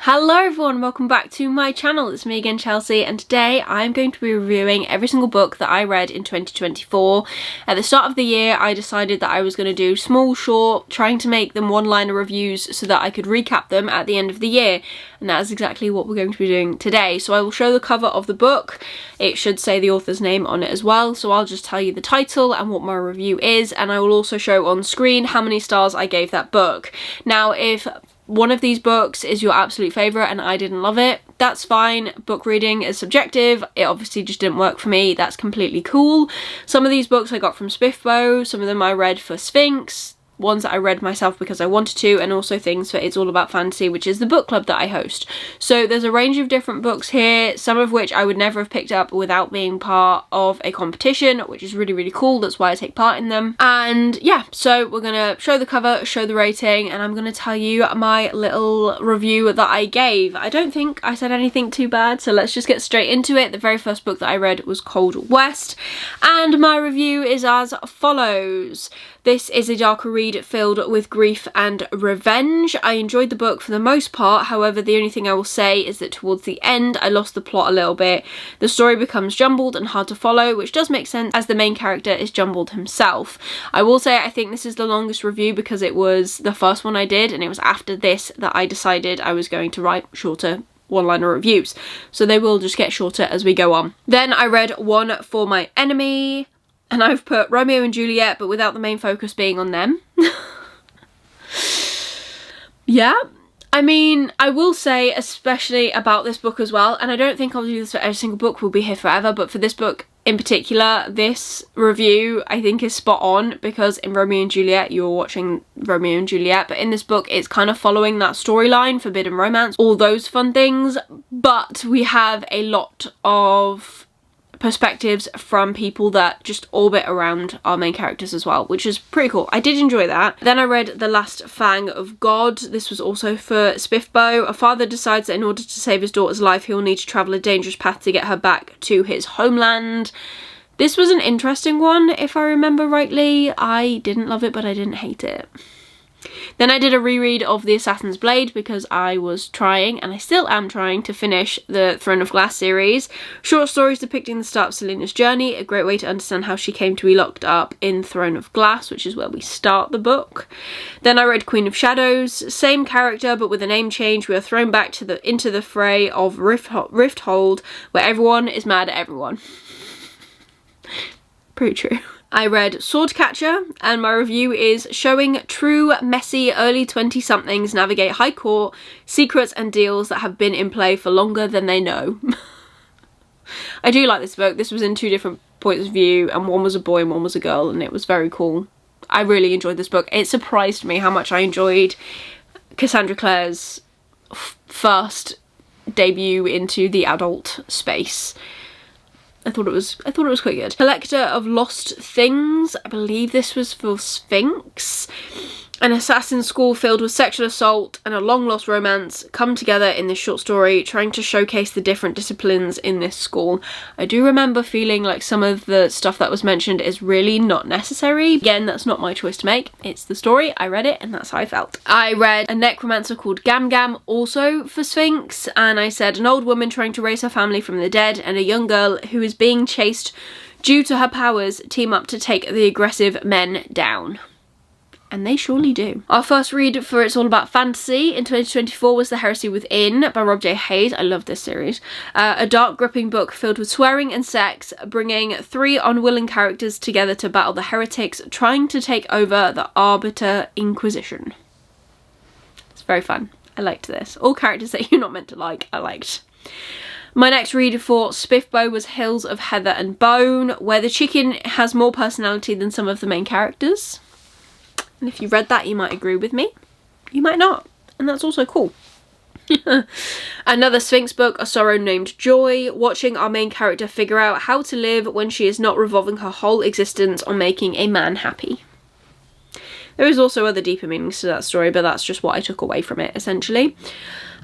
Hello everyone, welcome back to my channel. It's me again, Chelsea, and today I'm going to be reviewing every single book that I read in 2024. At the start of the year, I decided that I was going to do small, short, trying to make them one-liner reviews so that I could recap them at the end of the year, and that is exactly what we're going to be doing today. So I will show the cover of the book. It should say the author's name on it as well, so I'll just tell you the title and what my review is, and I will also show on screen how many stars I gave that book. Now, if one of these books is your absolute favourite and I didn't love it, that's fine. Book reading is subjective. It obviously just didn't work for me. That's completely cool. Some of these books I got from Spiffbo, some of them I read for Sphinx, ones that I read myself because I wanted to, and also things for It's All About Fantasy, which is the book club that I host. So there's a range of different books here, some of which I would never have picked up without being part of a competition, which is really, really cool. That's why I take part in them. And yeah, so we're gonna show the cover, show the rating, and I'm gonna tell you my little review that I gave. I don't think I said anything too bad, so let's just get straight into it. The very first book that I read was Cold West, and my review is as follows. This is a darker read filled with grief and revenge. I enjoyed the book for the most part, however the only thing I will say is that towards the end I lost the plot a little bit. The story becomes jumbled and hard to follow, which does make sense as the main character is jumbled himself. I will say I think this is the longest review because it was the first one I did, and it was after this that I decided I was going to write shorter one-liner reviews, so they will just get shorter as we go on. Then I read One for My Enemy, and I've put Romeo and Juliet, but without the main focus being on them. Yeah, I mean, I will say, especially about this book as well, and I don't think I'll do this for every single book, we'll be here forever, but for this book in particular, this review I think is spot on, because in Romeo and Juliet you're watching Romeo and Juliet, but in this book it's kind of following that storyline, forbidden romance, all those fun things, but we have a lot of perspectives from people that just orbit around our main characters as well, which is pretty cool. I did enjoy that. Then I read The Last Fang of God. This was also for Spiffbo. A father decides that in order to save his daughter's life, he'll need to travel a dangerous path to get her back to his homeland. This was an interesting one, if I remember rightly. I didn't love it, but I didn't hate it. Then I did a reread of The Assassin's Blade because I was trying, and I still am trying, to finish the Throne of Glass series. Short stories depicting the start of Selina's journey, a great way to understand how she came to be locked up in Throne of Glass, which is where we start the book. Then I read Queen of Shadows, same character but with a name change. We are thrown back to into the fray of Rifthold, where everyone is mad at everyone. Pretty true. I read Swordcatcher, and my review is showing true, messy, early 20-somethings navigate high court, secrets and deals that have been in play for longer than they know. I do like this book. This was in two different points of view, and one was a boy and one was a girl, and it was very cool. I really enjoyed this book. It surprised me how much I enjoyed Cassandra Clare's first debut into the adult space. I thought it was quite good. Collector of Lost Things. I believe this was for Sphinx. An assassin school filled with sexual assault and a long-lost romance come together in this short story, trying to showcase the different disciplines in this school. I do remember feeling like some of the stuff that was mentioned is really not necessary. Again, that's not my choice to make. It's the story, I read it, and that's how I felt. I read a necromancer called Gam Gam, also for Sphinx, and I said an old woman trying to raise her family from the dead and a young girl who is being chased due to her powers team up to take the aggressive men down. And they surely do. Our first read for It's All About Fantasy in 2024 was The Heresy Within by Rob J. Hayes. I love this series. A dark, gripping book filled with swearing and sex, bringing three unwilling characters together to battle the heretics trying to take over the Arbiter Inquisition. It's very fun. I liked this. All characters that you're not meant to like, I liked. My next read for Spiffbo was Hills of Heather and Bone, where the chicken has more personality than some of the main characters. And if you read that, you might agree with me. You might not. And that's also cool. Another Sphinx book, A Sorrow Named Joy, watching our main character figure out how to live when she is not revolving her whole existence on making a man happy. There is also other deeper meanings to that story, but that's just what I took away from it, essentially.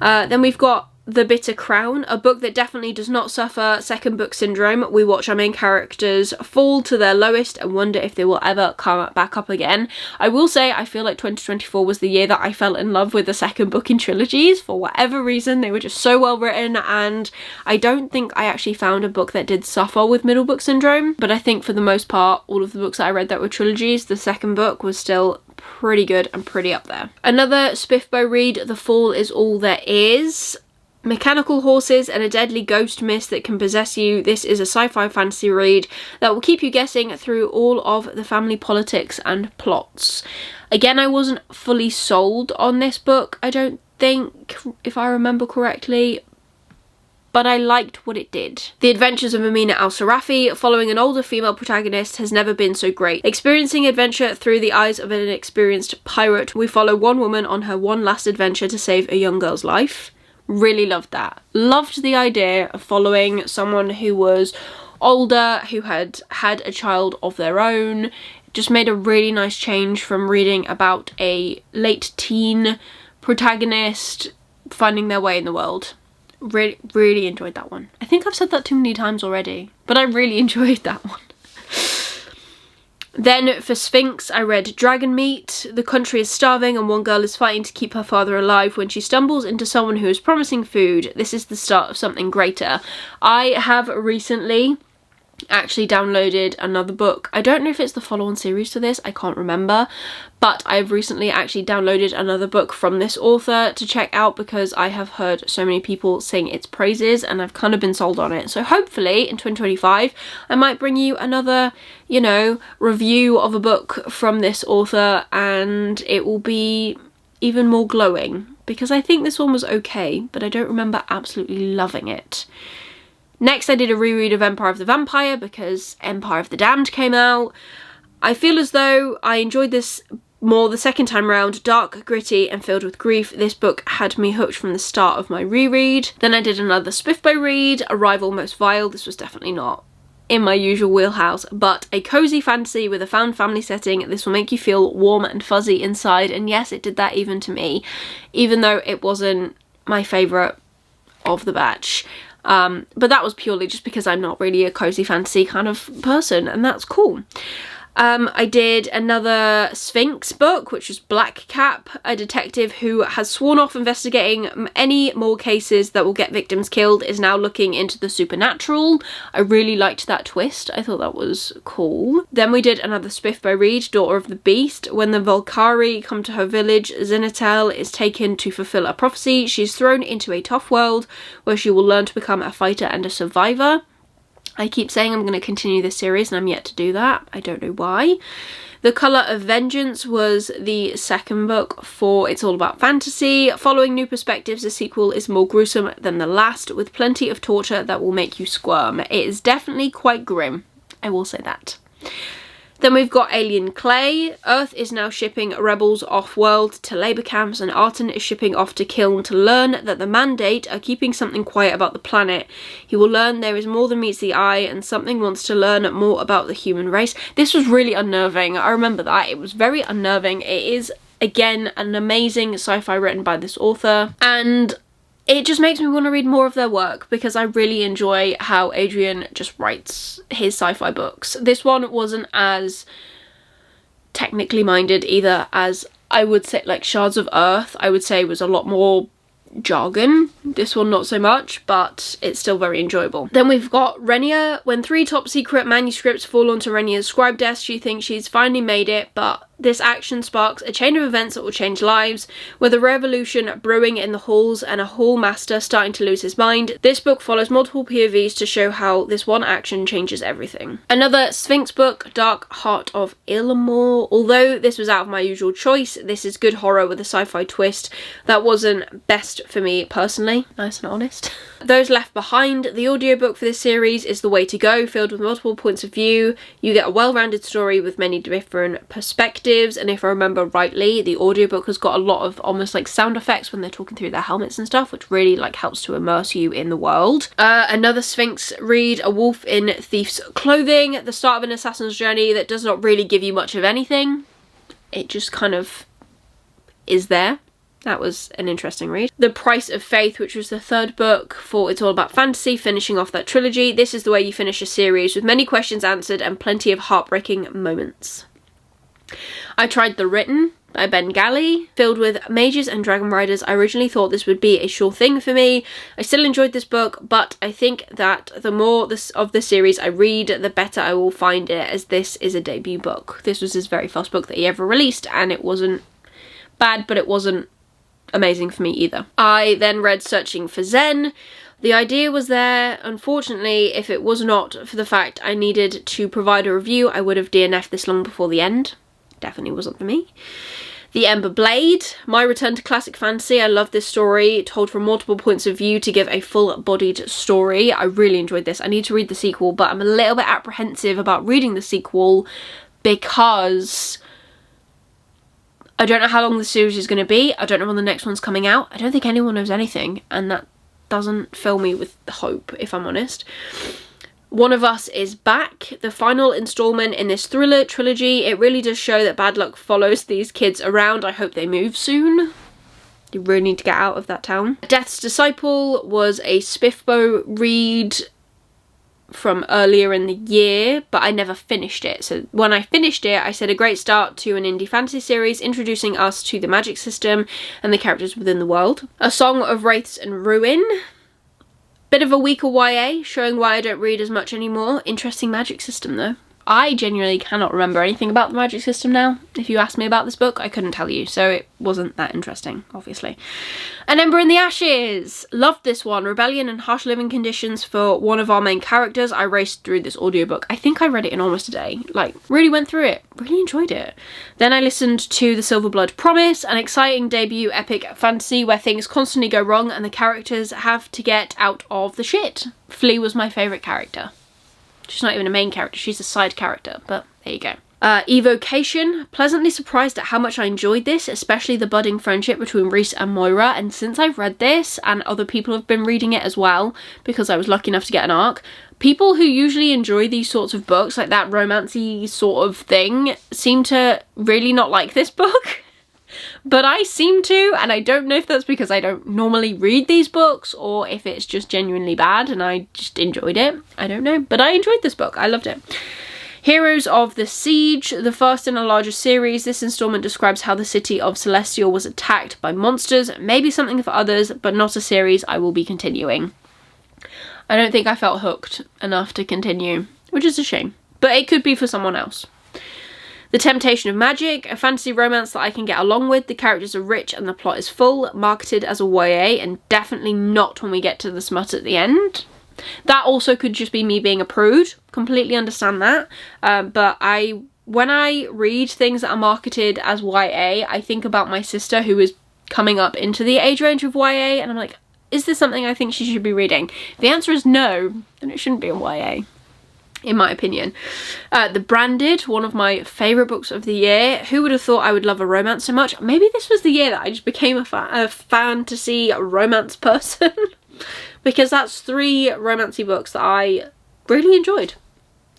Then we've got The Bitter Crown, a book that definitely does not suffer second book syndrome. We watch our main characters fall to their lowest and wonder if they will ever come back up again. I will say I feel like 2024 was the year that I fell in love with the second book in trilogies for whatever reason. They were just so well written, and I don't think I actually found a book that did suffer with middle book syndrome, but I think for the most part all of the books that I read that were trilogies, the second book was still pretty good and pretty up there. Another Spiffbo read, The Fall Is All There Is. Mechanical horses and a deadly ghost mist that can possess you. This is a sci-fi fantasy read that will keep you guessing through all of the family politics and plots. Again, I wasn't fully sold on this book, I don't think, if I remember correctly, but I liked what it did. The Adventures of Amina Al-Sarafi, following an older female protagonist, has never been so great. Experiencing adventure through the eyes of an experienced pirate, we follow one woman on her one last adventure to save a young girl's life. Really loved that. Loved the idea of following someone who was older, who had had a child of their own. Just made a really nice change from reading about a late teen protagonist finding their way in the world. Really enjoyed that one. I think I've said that too many times already, but I really enjoyed that one. Then for Sphinx, I read Dragon Meat. The country is starving and one girl is fighting to keep her father alive when she stumbles into someone who is promising food. This is the start of something greater. I have recently actually downloaded another book. I don't know if it's the follow-on series to this, I can't remember, but I've recently actually downloaded another book from this author to check out because I have heard so many people sing its praises and I've kind of been sold on it. So hopefully in 2025 I might bring you another, you know, review of a book from this author, and it will be even more glowing because I think this one was okay, but I don't remember absolutely loving it. Next, I did a reread of Empire of the Vampire because Empire of the Damned came out. I feel as though I enjoyed this more the second time round. Dark, gritty and filled with grief. This book had me hooked from the start of my reread. Then I did another Spiffbo read, Arrival Most Vile. This was definitely not in my usual wheelhouse, but a cozy fantasy with a found family setting. This will make you feel warm and fuzzy inside, and yes, it did that even to me, even though it wasn't my favourite of the batch. But that was purely just because I'm not really a cozy fantasy kind of person, and that's cool. I did another Sphinx book, which was Black Cap, a detective who has sworn off investigating any more cases that will get victims killed, is now looking into the supernatural. I really liked that twist. I thought that was cool. Then we did another Spiffbo read, Daughter of the Beast. When the Volcari come to her village, Zinatel is taken to fulfill a prophecy. She's thrown into a tough world where she will learn to become a fighter and a survivor. I keep saying I'm going to continue this series and I'm yet to do that. I don't know why. The Colour of Vengeance was the second book for It's All About Fantasy. Following new perspectives, the sequel is more gruesome than the last, with plenty of torture that will make you squirm. It is definitely quite grim, I will say that. Then we've got Alien Clay. Earth is now shipping rebels off-world to labour camps, and Arton is shipping off to Kiln to learn that the Mandate are keeping something quiet about the planet. He will learn there is more than meets the eye, and something wants to learn more about the human race. This was really unnerving. I remember that. It was very unnerving. It is, again, an amazing sci-fi written by this author, and it just makes me want to read more of their work because I really enjoy how Adrian just writes his sci-fi books. This one wasn't as technically minded either as I would say, like Shards of Earth, I would say was a lot more jargon. This one not so much, but it's still very enjoyable. Then we've got Renia. When 3 top secret manuscripts fall onto Renia's scribe desk, she thinks she's finally made it, but this action sparks a chain of events that will change lives, with a revolution brewing in the halls and a hall master starting to lose his mind. This book follows multiple POVs to show how this one action changes everything. Another Sphinx book, Dark Heart of Ilmore. Although this was out of my usual choice, this is good horror with a sci-fi twist that wasn't best for me personally, nice and honest. Those Left Behind. The audiobook for this series is the way to go, filled with multiple points of view. You get a well-rounded story with many different perspectives, and if I remember rightly, the audiobook has got a lot of almost like sound effects when they're talking through their helmets and stuff, which really like helps to immerse you in the world. Another Sphinx read, A Wolf in Thief's Clothing, the start of an assassin's journey that does not really give you much of anything. It just kind of is there That was an interesting read. The Price of Faith, which was the third book for It's All About Fantasy, finishing off that trilogy. This is the way you finish a series with many questions answered and plenty of heartbreaking moments. I tried The Written by Ben Galley, filled with mages and dragon riders. I originally thought this would be a sure thing for me. I still enjoyed this book, but I think that the more of the series I read, the better I will find it, as this is a debut book. This was his very first book that he ever released, and it wasn't bad, but it wasn't amazing for me either. I then read Searching for Zen. The idea was there. Unfortunately, if it was not for the fact I needed to provide a review, I would have DNF'd this long before the end. Definitely wasn't for me. The Ember Blade, my return to classic fantasy. I love this story, told from multiple points of view to give a full-bodied story. I really enjoyed this. I need to read the sequel, but I'm a little bit apprehensive about reading the sequel because I don't know how long the series is going to be. I don't know when the next one's coming out. I don't think anyone knows anything, and that doesn't fill me with hope, if I'm honest. One of Us is back, the final installment in this thriller trilogy. It really does show that bad luck follows these kids around. I hope they move soon. You really need to get out of that town. Death's Disciple was a Spiffbo read from earlier in the year, but I never finished it. So when I finished it, I said a great start to an indie fantasy series introducing us to the magic system and the characters within the world. A Song of Wraiths and Ruin. Bit of a weaker YA, showing why I don't read as much anymore. Interesting magic system though. I genuinely cannot remember anything about the magic system now. If you asked me about this book, I couldn't tell you, so it wasn't that interesting, obviously. An Ember in the Ashes! Loved this one. Rebellion and harsh living conditions for one of our main characters. I raced through this audiobook. I think I read it in almost a day. Like, really went through it. Really enjoyed it. Then I listened to The Silverblood Promise, an exciting debut epic fantasy where things constantly go wrong and the characters have to get out of the shit. Flea was my favourite character. She's not even a main character, she's a side character, but there you go. Evocation. Pleasantly surprised at how much I enjoyed this, especially the budding friendship between Rhys and Moira, and since I've read this, and other people have been reading it as well, because I was lucky enough to get an ARC, people who usually enjoy these sorts of books, like that romancy sort of thing, seem to really not like this book. But I seem to, and I don't know if that's because I don't normally read these books or if it's just genuinely bad and I just enjoyed it. I don't know, but I enjoyed this book. I loved it. Heroes of the Siege, the first in a larger series. This installment describes how the city of Celestial was attacked by monsters. Maybe something for others, but not a series I will be continuing. I don't think I felt hooked enough to continue, which is a shame. But it could be for someone else. The Temptation of Magic, a fantasy romance that I can get along with. The characters are rich and the plot is full, marketed as a YA, and definitely not when we get to the smut at the end. That also could just be me being a prude. Completely understand that. But when I read things that are marketed as YA, I think about my sister who is coming up into the age range of YA, and I'm like, is this something I think she should be reading? If the answer is no, then it shouldn't be a YA. In my opinion. The Branded, one of my favourite books of the year. Who would have thought I would love a romance so much? Maybe this was the year that I just became a fantasy romance person. Because that's 3 romancy books that I really enjoyed.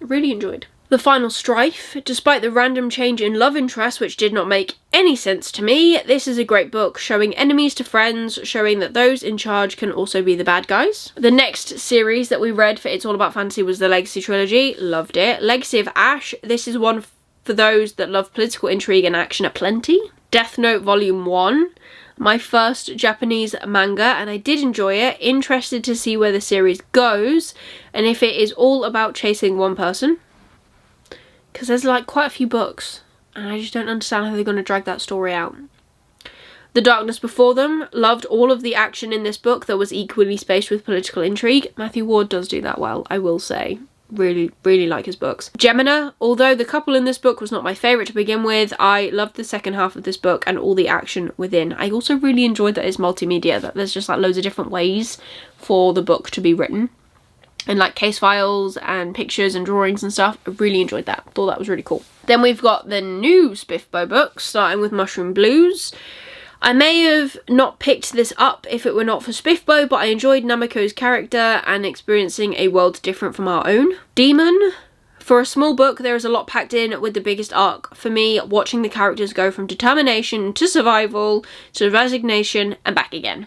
Really enjoyed. The Final Strife. Despite the random change in love interest, which did not make any sense to me, this is a great book, showing enemies to friends, showing that those in charge can also be the bad guys. The next series that we read for It's All About Fantasy was the Legacy trilogy. Loved it. Legacy of Ash. This is one for those that love political intrigue and action aplenty. Death Note Volume 1. My first Japanese manga, and I did enjoy it. Interested to see where the series goes, and if it is all about chasing one person. Because there's like quite a few books and I just don't understand how they're going to drag that story out. The Darkness Before Them. Loved all of the action in this book that was equally spaced with political intrigue. Matthew Ward does do that well, I will say. Really, really like his books. Gemina. Although the couple in this book was not my favourite to begin with, I loved the second half of this book and all the action within. I also really enjoyed that it's multimedia, that there's just like loads of different ways for the book to be written. And like case files and pictures and drawings and stuff. I really enjoyed that. Thought that was really cool. Then we've got the new Spiffbo books, starting with Mushroom Blues. I may have not picked this up if it were not for Spiffbo, but I enjoyed Nameko's character and experiencing a world different from our own. Demon. For a small book, there is a lot packed in, with the biggest arc for me watching the characters go from determination to survival to resignation and back again.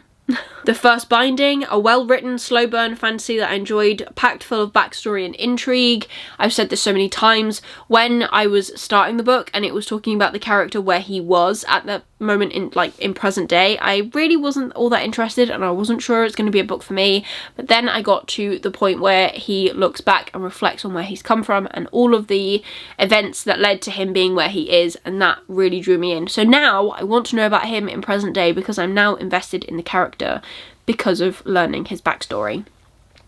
The First Binding, a well-written, slow burn fantasy that I enjoyed, packed full of backstory and intrigue. I've said this so many times. When I was starting the book and it was talking about the character where he was at the moment in present day, I really wasn't all that interested and I wasn't sure it's going to be a book for me. But then I got to the point where he looks back and reflects on where he's come from and all of the events that led to him being where he is, and that really drew me in. So now I want to know about him in present day because I'm now invested in the character because of learning his backstory,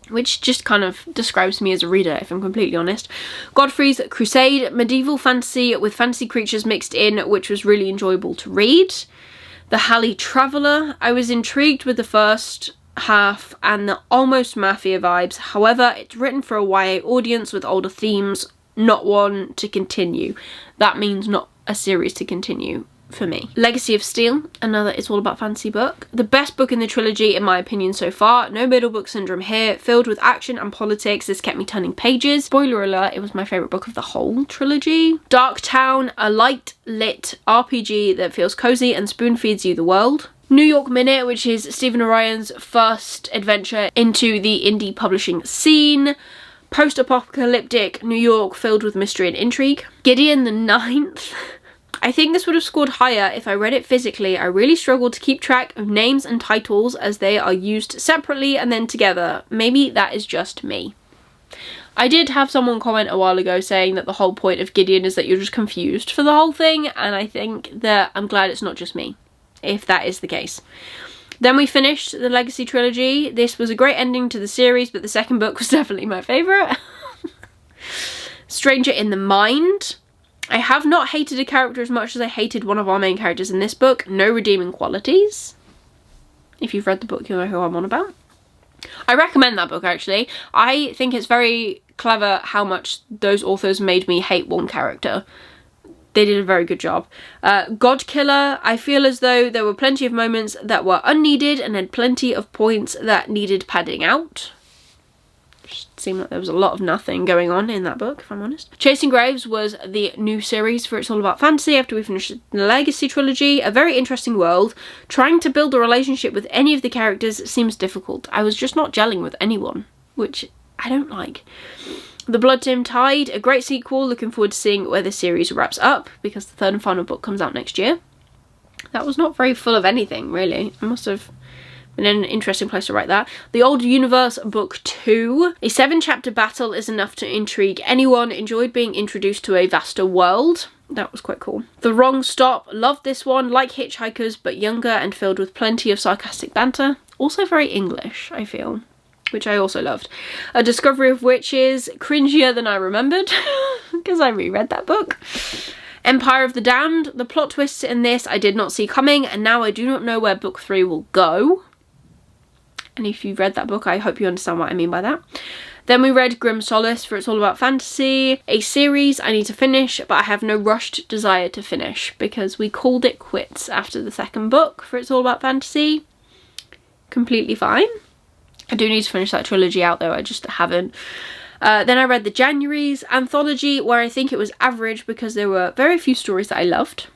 which just kind of describes me as a reader, if I'm completely honest. Godfrey's Crusade, medieval fantasy with fantasy creatures mixed in, which was really enjoyable to read. The Halley Traveller, I was intrigued with the first half and the almost mafia vibes. However, it's written for a YA audience with older themes, not one to continue. That means not a series to continue for me. Legacy of Steel, another It's All About Fantasy book. The best book in the trilogy in my opinion so far. No middle book syndrome here. Filled with action and politics. This kept me turning pages. Spoiler alert, it was my favourite book of the whole trilogy. Dark Town, a light lit RPG that feels cozy and spoon feeds you the world. New York Minute, which is Stephen Orion's first adventure into the indie publishing scene. Post-apocalyptic New York filled with mystery and intrigue. Gideon the Ninth. I think this would have scored higher if I read it physically. I really struggled to keep track of names and titles as they are used separately and then together. Maybe that is just me. I did have someone comment a while ago saying that the whole point of Gideon is that you're just confused for the whole thing, and I think that I'm glad it's not just me, if that is the case. Then we finished the Legacy trilogy. This was a great ending to the series, but the second book was definitely my favourite. Stranger in the Mind. I have not hated a character as much as I hated one of our main characters in this book. No redeeming qualities. If you've read the book, you'll know who I'm on about. I recommend that book, actually. I think it's very clever how much those authors made me hate one character. They did a very good job. Godkiller, I feel as though there were plenty of moments that were unneeded and had plenty of points that needed padding out. Seemed like there was a lot of nothing going on in that book, if I'm honest. Chasing Graves was the new series for It's All About Fantasy after we finished the Legacy trilogy. A very interesting world. Trying to build a relationship with any of the characters seems difficult. I was just not gelling with anyone, which I don't like. The Blood-Dim Tide, a great sequel. Looking forward to seeing where the series wraps up because the third and final book comes out next year. That was not very full of anything, really. I must have been in an interesting place to write that. The Old Universe Book 2. A 7-chapter battle is enough to intrigue anyone. Enjoyed being introduced to a vaster world. That was quite cool. The Wrong Stop. Loved this one. Like Hitchhikers, but younger and filled with plenty of sarcastic banter. Also very English, I feel, which I also loved. A Discovery of Witches. Cringier than I remembered, because I reread that book. Empire of the Damned. The plot twists in this I did not see coming, and now I do not know where book 3 will go. And if you've read that book, I hope you understand what I mean by that. Then we read Grim Solace for It's All About Fantasy, a series I need to finish, but I have no rushed desire to finish because we called it quits after the second book for It's All About Fantasy. Completely fine. I do need to finish that trilogy out though, I just haven't. Then I read the January's anthology, where I think it was average because there were very few stories that I loved.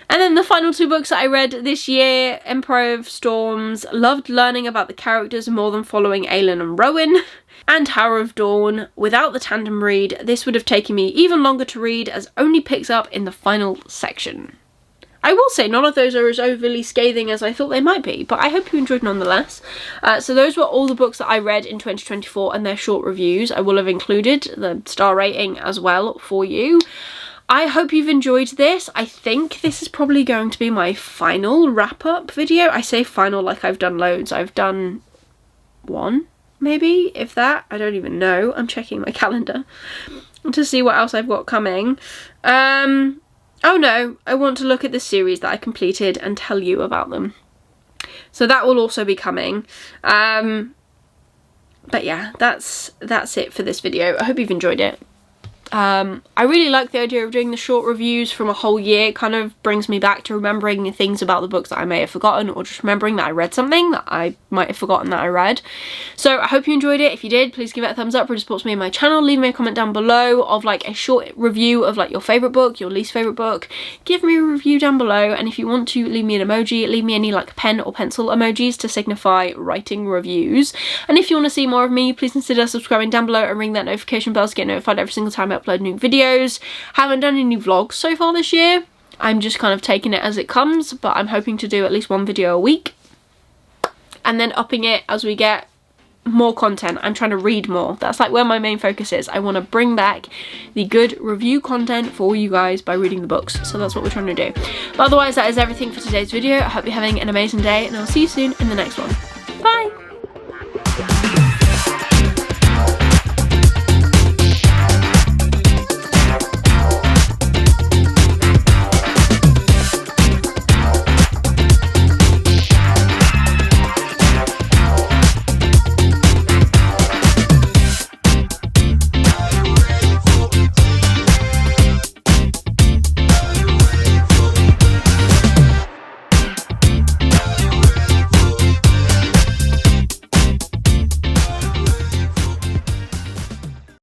And then the final 2 books that I read this year, Emperor of Storms. Loved learning about the characters more than following Aelin and Rowan. And Tower of Dawn. Without the tandem read, this would have taken me even longer to read, as only picks up in the final section. I will say none of those are as overly scathing as I thought they might be, but I hope you enjoyed nonetheless. So those were all the books that I read in 2024 and their short reviews. I will have included the star rating as well for you. I hope you've enjoyed this. I think this is probably going to be my final wrap-up video. I say final like I've done loads. I've done 1, maybe, if that. I don't even know. I'm checking my calendar to see what else I've got coming. Oh no, I want to look at the series that I completed and tell you about them. So that will also be coming. But yeah, that's it for this video. I hope you've enjoyed it. I really like the idea of doing the short reviews from a whole year. It kind of brings me back to remembering things about the books that I may have forgotten, or just remembering that I read something that I might have forgotten that I read. So I hope you enjoyed it. If you did, please give it a thumbs up, really supports me and my channel. Leave me a comment down below of like a short review of like your favourite book, your least favourite book. Give me a review down below, and if you want to leave me an emoji, leave me any like pen or pencil emojis to signify writing reviews. And if you want to see more of me, please consider subscribing down below and ring that notification bell to get notified every single time I upload new videos. Haven't done any vlogs so far this year. I'm just kind of taking it as it comes, but I'm hoping to do at least one video a week and then upping it as we get more content. I'm trying to read more. That's like where my main focus is. I want to bring back the good review content for you guys by reading the books, so that's what we're trying to do. But otherwise, that is everything for today's video. I hope you're having an amazing day, and I'll see you soon in the next one. Bye!